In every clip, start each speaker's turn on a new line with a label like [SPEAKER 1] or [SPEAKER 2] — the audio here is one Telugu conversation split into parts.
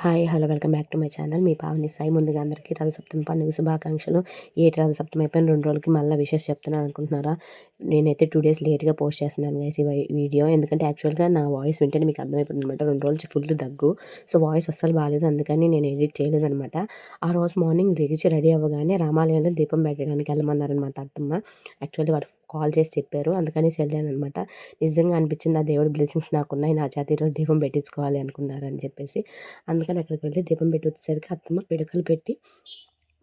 [SPEAKER 1] Hi hello welcome back to my channel. మీ పావని సాయి. ముందుగా అందరికీ రథసప్తమి పండుగ శుభాకాంక్షలు. ఏటి రథసప్తమి అయిపోయిన 2 రోజులకి మళ్ళీ విషెస్ చెప్తున్నాను అనుకుంటున్నారా? నేనైతే 2 డేస్ లేట్గా పోస్ట్ చేస్తున్నాను గైస్ ఈ వీడియో. ఎందుకంటే యాక్చువల్గా నా వాయిస్ వింటేనే మీకు అర్థమైపోతుంది అనమాట. 2 రోజులు ఫుల్ దగ్గు. సో వాయిస్ అస్సలు బాగాలేదు, అందుకని నేను ఎడిట్ చేయలేదనమాట. ఆ రోజు మార్నింగ్ లేచి రెడీ అవ్వగానే రామాలయంలో దీపం పెట్టడానికి వెళ్ళమన్నారనమాట అత్తమ్మ. యాక్చువల్లీ వాడు కాల్ చేసి చెప్పారు, అందుకనేసి వెళ్ళాను అనమాట. నిజంగా అనిపించింది, ఆ దేవుడి బ్లెస్సింగ్స్ నాకున్నాయి, నా చేత ఈరోజు దీపం పెట్టించుకోవాలి అనుకున్నారని చెప్పేసి. అందుకని అక్కడికి వెళ్ళి దీపం పెట్టి వచ్చేసరికి అత్తమ్మ పిడకలు పెట్టి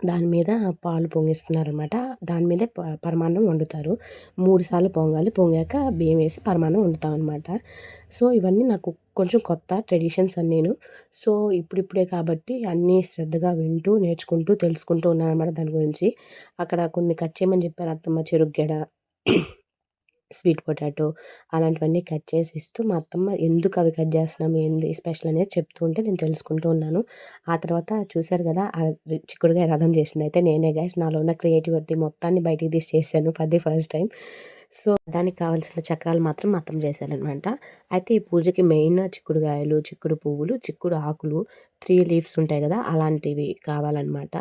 [SPEAKER 1] దాని మీద పాలు పొంగిస్తున్నారనమాట. దాని మీదే పరమాన్నం వండుతారు. 3 సార్లు పొంగాలి, పొంగాక బియ్యం వేసి పరమాన్నం వండుతాం అనమాట. సో ఇవన్నీ నాకు కొంచెం కొత్త ట్రెడిషన్స్ అన్నీను. సో ఇప్పుడిప్పుడే కాబట్టి అన్నీ శ్రద్ధగా వింటూ నేర్చుకుంటూ తెలుసుకుంటూ ఉన్నానమాట దాని గురించి. అక్కడ కొన్ని కట్ చేయమని చెప్పారు అత్తమ్మ. చెరుగ్గెడ, స్వీట్ పొటాటో అలాంటివన్నీ కట్ చేసి ఇస్తూ మా అత్తమ్మ ఎందుకు అవి కట్ చేస్తున్నాము, ఏంది స్పెషల్ అనేది చెప్తూ ఉంటే నేను తెలుసుకుంటూ ఉన్నాను. ఆ తర్వాత చూశారు కదా, ఆ చిక్కుడుగాయ రథం చేసింది అయితే నేనే గైస్. నాలో ఉన్న క్రియేటివిటీ మొత్తాన్ని బయటికి తీసి చేశాను for the first time. So దానికి కావాల్సిన చక్రాలు మాత్రం మా అత్తమ్మ చేశారనమాట. అయితే ఈ పూజకి మెయిన్ చిక్కుడుగాయలు, చిక్కుడు పువ్వులు, చిక్కుడు ఆకులు, 3 లీవ్స్ ఉంటాయి కదా, అలాంటివి కావాలన్నమాట.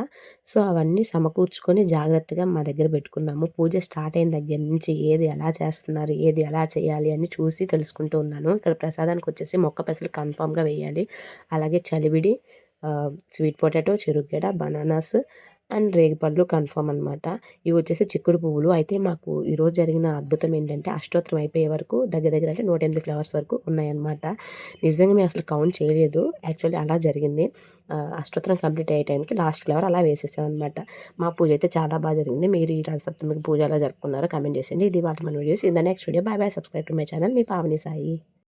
[SPEAKER 1] సో అవన్నీ సమకూర్చుకొని జాగ్రత్తగా మా దగ్గర పెట్టుకున్నాము. పూజ స్టార్ట్ అయిన దగ్గర నుంచి ఏది ఎలా చేస్తున్నారు, ఏది ఎలా చేయాలి అని చూసి తెలుసుకుంటూ ఉన్నాను. ఇక్కడ ప్రసాదానికి వచ్చేసి మొక్క పెసలు కన్ఫామ్గా వేయాలి. అలాగే చలివిడి, స్వీట్ పొటాటో, చెరుగ్గడ, బనానాస్ అండ్ రేగిపళ్ళు కన్ఫామ్ అనమాట. ఇవి వచ్చేసి చిక్కుడు పువ్వులు. అయితే మాకు ఈరోజు జరిగిన అద్భుతం ఏంటంటే, అష్టోత్తరం అయిపోయే వరకు దగ్గర దగ్గర అంటే 108 ఫ్లవర్స్ వరకు ఉన్నాయన్నమాట. నిజంగా మేము అసలు కౌంట్ చేయలేదు. యాక్చువల్లీ అలా జరిగింది. అష్టోత్తరం కంప్లీట్ అయ్యే టైంకి లాస్ట్ ఫ్లవర్ అలా వేసేసాం అనమాట. మా పూజ అయితే చాలా బాగా జరిగింది. మీరు ఈ రథసప్తమికి పూజ ఎలా జరుపుకున్నారో కామెంట్ చేసేయండి. ఇది వాటి మన videos. In the next video. By by. Subscribe to my channel. మీ పావని సాయి.